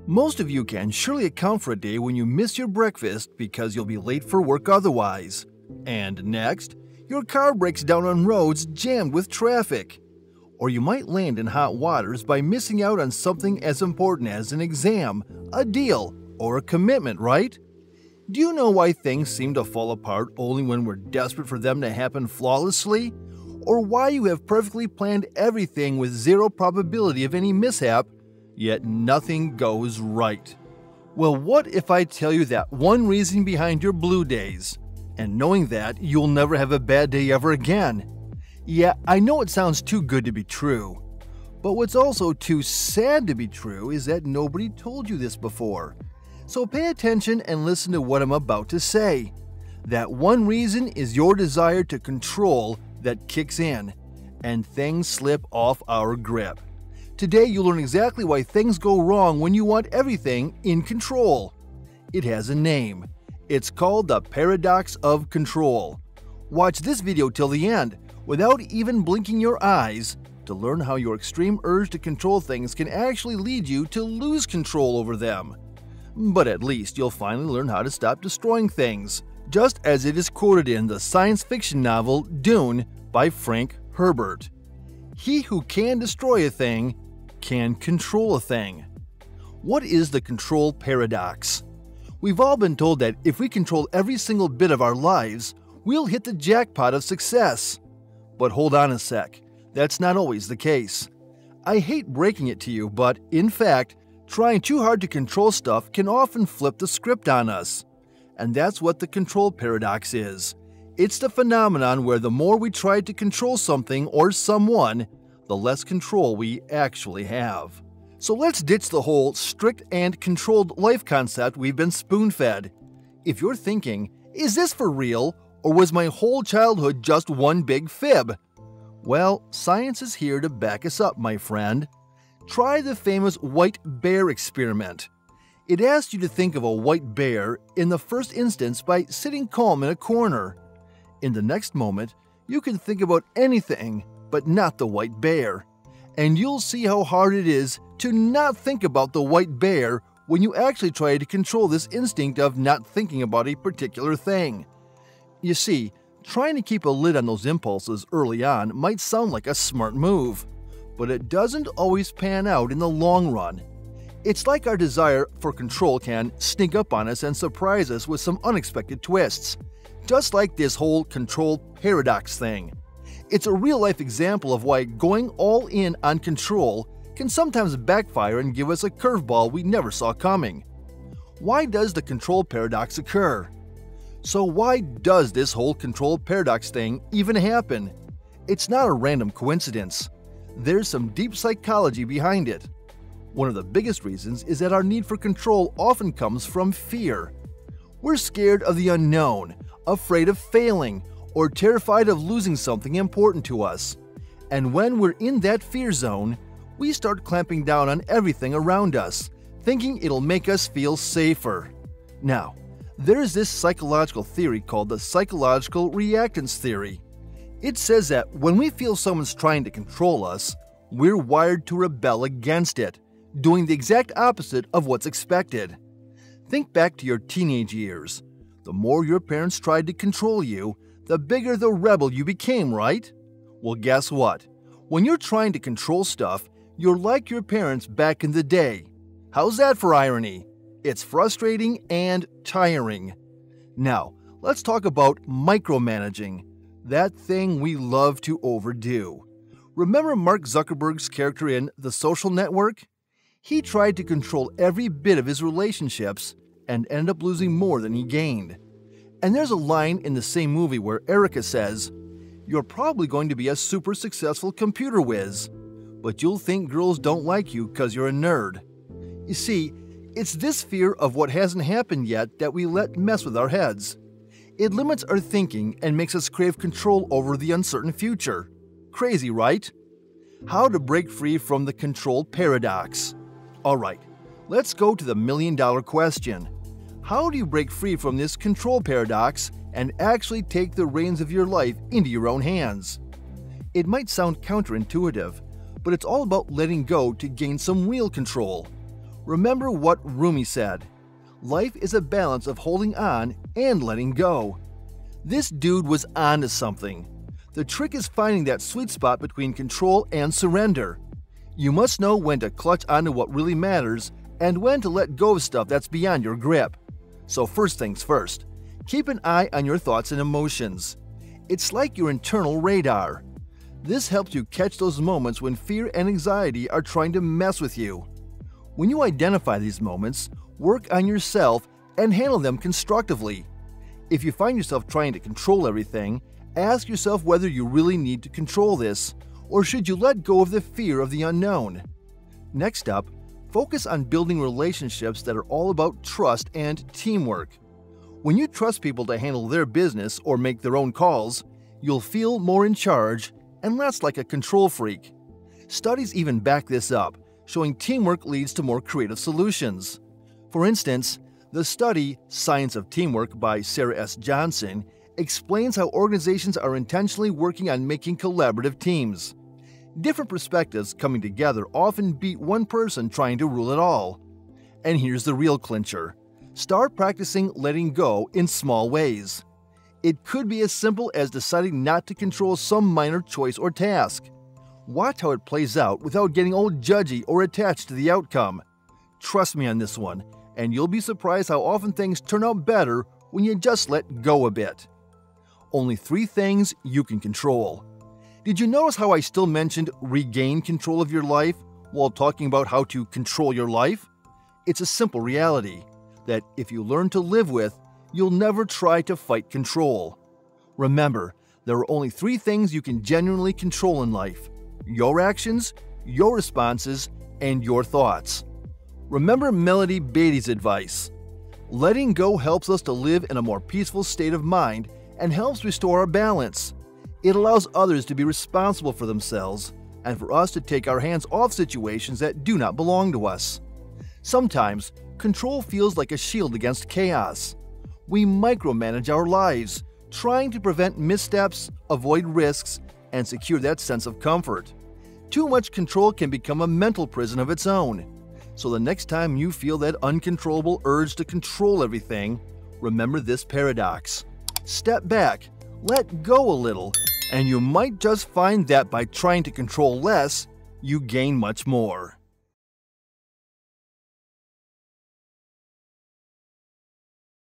Most of you can surely account for a day when you miss your breakfast because you'll be late for work otherwise. And next, your car breaks down on roads jammed with traffic. Or you might land in hot waters by missing out on something as important as an exam, a deal, or a commitment, right? Do you know why things seem to fall apart only when we're desperate for them to happen flawlessly? Or why you have perfectly planned everything with zero probability of any mishap, yet nothing goes right? Well, what if I tell you that one reason behind your blue days, and knowing that you'll never have a bad day ever again? Yeah, I know it sounds too good to be true, but what's also too sad to be true is that nobody told you this before. So pay attention and listen to what I'm about to say. That one reason is your desire to control that kicks in, and things slip off our grip. Today you'll learn exactly why things go wrong when you want everything in control. It has a name. It's called the paradox of control. Watch this video till the end, without even blinking your eyes, to learn how your extreme urge to control things can actually lead you to lose control over them. But at least you'll finally learn how to stop destroying things, just as it is quoted in the science fiction novel Dune by Frank Herbert. He who can destroy a thing can control a thing. What is the control paradox? We've all been told that if we control every single bit of our lives, we'll hit the jackpot of success. But hold on a sec, that's not always the case. I hate breaking it to you, but in fact, trying too hard to control stuff can often flip the script on us. And that's what the control paradox is. It's the phenomenon where the more we try to control something or someone, the less control we actually have. So let's ditch the whole strict and controlled life concept we've been spoon-fed. If you're thinking, is this for real, or was my whole childhood just one big fib? Well, science is here to back us up, my friend. Try the famous white bear experiment. It asks you to think of a white bear in the first instance by sitting calm in a corner. In the next moment, you can think about anything but not the white bear. And you'll see how hard it is to not think about the white bear when you actually try to control this instinct of not thinking about a particular thing. You see, trying to keep a lid on those impulses early on might sound like a smart move, but it doesn't always pan out in the long run. It's like our desire for control can sneak up on us and surprise us with some unexpected twists, just like this whole control paradox thing. It's a real-life example of why going all in on control can sometimes backfire and give us a curveball we never saw coming. Why does the control paradox occur? So why does this whole control paradox thing even happen? It's not a random coincidence. There's some deep psychology behind it. One of the biggest reasons is that our need for control often comes from fear. We're scared of the unknown, afraid of failing, or terrified of losing something important to us. And when we're in that fear zone, we start clamping down on everything around us, thinking it'll make us feel safer. Now, there's this psychological theory called the psychological reactance theory. It says that when we feel someone's trying to control us, we're wired to rebel against it, doing the exact opposite of what's expected. Think back to your teenage years. The more your parents tried to control you, the bigger the rebel you became, right? Well, guess what? When you're trying to control stuff, you're like your parents back in the day. How's that for irony? It's frustrating and tiring. Now, let's talk about micromanaging, that thing we love to overdo. Remember Mark Zuckerberg's character in The Social Network? He tried to control every bit of his relationships and ended up losing more than he gained. And there's a line in the same movie where Erica says, "You're probably going to be a super successful computer whiz, but you'll think girls don't like you because you're a nerd." You see, it's this fear of what hasn't happened yet that we let mess with our heads. It limits our thinking and makes us crave control over the uncertain future. Crazy, right? How to break free from the control paradox. Alright, let's go to the million-dollar question. How do you break free from this control paradox and actually take the reins of your life into your own hands? It might sound counterintuitive, but it's all about letting go to gain some real control. Remember what Rumi said, "Life is a balance of holding on and letting go." This dude was on to something. The trick is finding that sweet spot between control and surrender. You must know when to clutch onto what really matters and when to let go of stuff that's beyond your grip. So first things first, keep an eye on your thoughts and emotions. It's like your internal radar. This helps you catch those moments when fear and anxiety are trying to mess with you. When you identify these moments, work on yourself and handle them constructively. If you find yourself trying to control everything, ask yourself whether you really need to control this, or should you let go of the fear of the unknown. Next up, focus on building relationships that are all about trust and teamwork. When you trust people to handle their business or make their own calls, you'll feel more in charge and less like a control freak. Studies even back this up, showing teamwork leads to more creative solutions. For instance, the study Science of Teamwork by Sarah S. Johnson explains how organizations are intentionally working on making collaborative teams. Different perspectives coming together often beat one person trying to rule it all. And here's the real clincher. Start practicing letting go in small ways. It could be as simple as deciding not to control some minor choice or task. Watch how it plays out without getting all judgy or attached to the outcome. Trust me on this one, and you'll be surprised how often things turn out better when you just let go a bit. Only 3 things you can control. Did you notice how I still mentioned regain control of your life while talking about how to control your life? It's a simple reality that if you learn to live with, you'll never try to fight control. Remember, there are only 3 things you can genuinely control in life: your actions, your responses, and your thoughts. Remember Melody Beattie's advice. Letting go helps us to live in a more peaceful state of mind and helps restore our balance. It allows others to be responsible for themselves and for us to take our hands off situations that do not belong to us. Sometimes, control feels like a shield against chaos. We micromanage our lives, trying to prevent missteps, avoid risks, and secure that sense of comfort. Too much control can become a mental prison of its own. So the next time you feel that uncontrollable urge to control everything, remember this paradox. Step back, let go a little, and you might just find that by trying to control less, you gain much more.